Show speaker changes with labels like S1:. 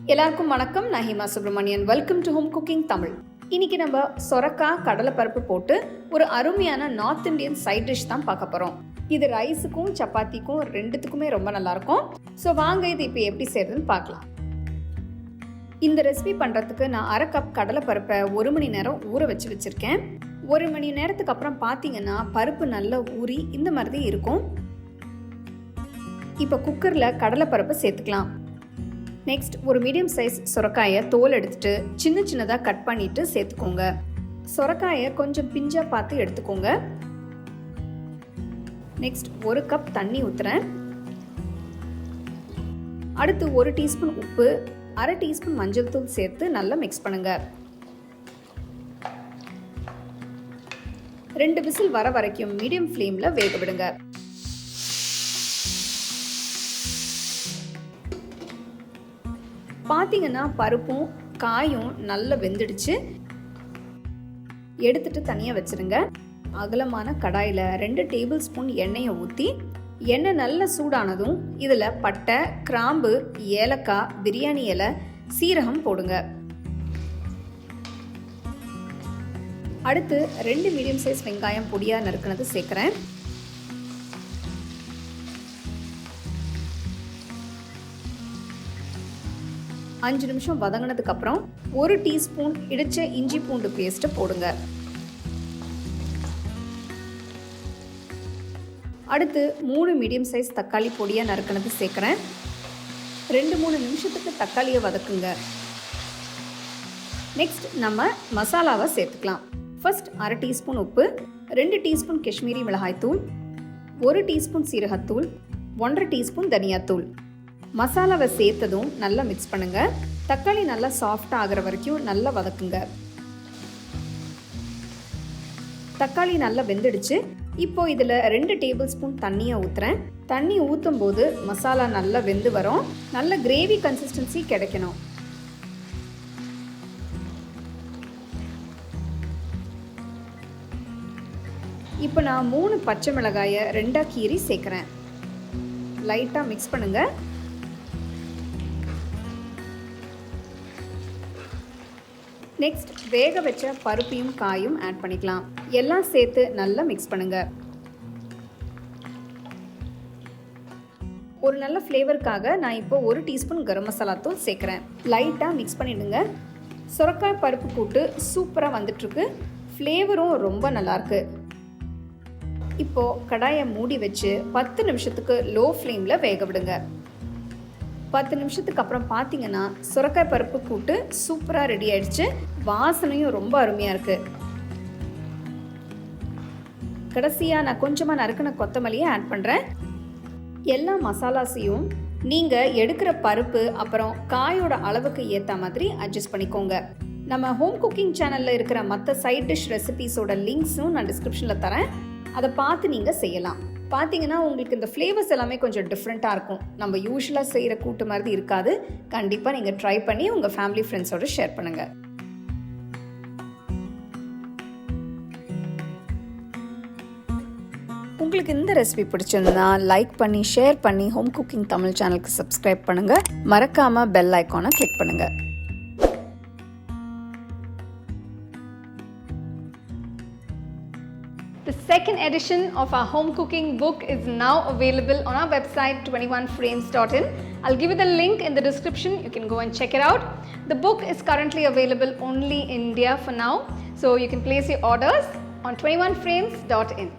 S1: எல்லாருக்கும் வணக்கம். நான் Hima Subramanian. Welcome to home cooking Tamil. இன்னைக்கு நம்ம சொரக்காய் கடலைப்பருப்பு போட்டு ஒரு அருமையான நார்த் இந்தியன் சைட் டிஷ் தான் பார்க்க போகிறோம். இது ரைஸுக்கும் சப்பாத்திக்கும் ரெண்டுத்துக்குமே ரொம்ப நல்லாயிருக்கும். ஸோ வாங்க இது இப்போ எப்படி செய்யறதுன்னு பார்க்கலாம். இந்த ரெசிபி பண்ணுறதுக்கு நான் 1/2 கப் கடலைப்பருப்பை 1 மணி நேரம் ஊற வச்சுருக்கேன். 1 மணி நேரத்துக்கு அப்புறம் பார்த்தீங்கன்னா பருப்பு நல்லா ஊறி இந்த மாதிரி இருக்கும். இப்போ குக்கரில் கடலைப்பருப்பை சேர்த்துக்கலாம். நெக்ஸ்ட் ஒரு மீடியம் சைஸ் சொரக்காயை தோல் எடுத்துட்டு சின்ன சின்னதாக கட் பண்ணிட்டு சேர்த்துக்கோங்க. சொரக்காயை கொஞ்சம் பிஞ்சா பார்த்து எடுத்துக்கோங்க. நெக்ஸ்ட் 1 கப் தண்ணி ஊற்றுறேன். அடுத்து 1 டீஸ்பூன் உப்பு, 1/2 டீஸ்பூன் மஞ்சள் தூள் சேர்த்து நல்லா மிக்ஸ் பண்ணுங்க. 2 விசில் வர வரைக்கும் மீடியம் ஃப்ளேமில் வேக விடுங்க. பார்த்தீங்கன்னா பருப்பும் காயும் நல்லா வெந்துடுச்சு. எடுத்துட்டு தனியாக வச்சிருங்க. அகலமான கடாயில் 2 டேபிள் ஸ்பூன் எண்ணெயை ஊற்றி எண்ணெய் நல்லா சூடானதும் இதில் பட்டை, கிராம்பு, ஏலக்காய், பிரியாணி இலை, சீரகம் போடுங்க. அடுத்து 2 மீடியம் சைஸ் வெங்காயம் பொடியாக நறுக்கினது சேர்க்குறேன். அஞ்சு நிமிஷம் வதங்கினதுக்கு அப்புறம் 1 டீஸ்பூன் இடிச்ச இஞ்சி பூண்டு பேஸ்ட்டை போடுங்க. அடுத்து 3 மீடியம் சைஸ் தக்காளி பொடியாக நறுக்கினது சேர்க்குறேன். 2-3 நிமிஷத்துக்கு தக்காளியை வதக்குங்க. நெக்ஸ்ட் நம்ம மசாலாவை சேர்த்துக்கலாம். ஃபர்ஸ்ட் 1/2 டீஸ்பூன் உப்பு, 2 டீஸ்பூன் காஷ்மீரி மிளகாய்த்தூள், 1 டீஸ்பூன் சீரகத்தூள், 1/2 டீஸ்பூன் தனியாத்தூள். மசாலாவை சேர்த்ததும் நல்லா மிக்ஸ் பண்ணுங்க. தக்காளி நல்லா சாஃப்டாக ஆகிற வரைக்கும் நல்லா வதக்குங்க. தக்காளி நல்லா வெந்துடுச்சு. இப்போ இதில் 2 டேபிள் ஸ்பூன் தண்ணியை ஊற்றுறேன். தண்ணி ஊற்றும் போது மசாலா நல்லா வெந்து வரும். நல்ல கிரேவி கன்சிஸ்டன்சி கிடைக்கணும். இப்போ நான் 3 பச்சை மிளகாயை 2ஆக கீறி சேர்க்குறேன். லைட்டாக மிக்ஸ் பண்ணுங்க. நெக்ஸ்ட் வேக வச்ச பருப்பையும் காயும் ஆட் பண்ணிக்கலாம். எல்லாம் சேர்த்து நல்லா மிக்ஸ் பண்ணுங்க. ஒரு நல்ல ஃப்ளேவருக்காக நான் இப்போ 1 டீஸ்பூன் கரம் மசாலா தூள் சேர்க்குறேன். லைட்டாக மிக்ஸ் பண்ணிடுங்க. சுரைக்காய் பருப்பு கூட்டு சூப்பராக வந்துட்டுருக்கு. ஃப்ளேவரும் ரொம்ப நல்லாயிருக்கு. இப்போது கடாயை மூடி வச்சு 10 நிமிஷத்துக்கு லோ ஃப்ளேமில் வேக விடுங்க. 10 நிமிஷத்துக்கு அப்புறம் பார்த்தீங்கன்னா சுரைக்காய் பருப்பு கூட்டு சூப்பராக ரெடி ஆயிடுச்சு. வாசனையும் ரொம்ப அருமையாக இருக்குது. கடைசியாக நான் கொஞ்சமாக நறுக்கின கொத்தமல்லியை ஆட் பண்ணுறேன். எல்லா மசாலாஸையும் நீங்கள் எடுக்கிற பருப்பு அப்புறம் காயோட அளவுக்கு ஏற்ற மாதிரி அட்ஜஸ்ட் பண்ணிக்கோங்க. நம்ம ஹோம் குக்கிங் சேனலில் இருக்கிற மற்ற சைட் டிஷ் ரெசிபீஸோட லிங்க்ஸும் நான் டிஸ்கிரிப்ஷனில் தரேன். அதை பார்த்து நீங்கள் செய்யலாம். பார்த்தீங்கன்னா உங்களுக்கு இந்த ஃப்ளேவர்ஸ் எல்லாமே கொஞ்சம் டிஃப்ரெண்ட்டாக இருக்கும். நம்ம யூஸ்வலாக செய்கிற கூட்டு மாதிரி இருக்காது. கண்டிப்பாக நீங்கள் ட்ரை பண்ணி உங்கள் ஃபேமிலி ஃப்ரெண்ட்ஸோடு ஷேர் பண்ணுங்கள். உங்களுக்கு இந்த ரெசிபி பிடிச்சிருந்தா லைக் பண்ணி ஷேர் பண்ணி ஹோம் குக்கிங் தமிழ் சேனலுக்கு சப்ஸ்கிரைப் பண்ணுங்கள். மறக்காமல் பெல் ஐக்கானை கிளிக் பண்ணுங்கள். The second edition of our home cooking book is now available on our website 21frames.in. I'll give you the link in the description. You can go and check it out. The book is currently available only in India for now, so you can place your orders on 21frames.in.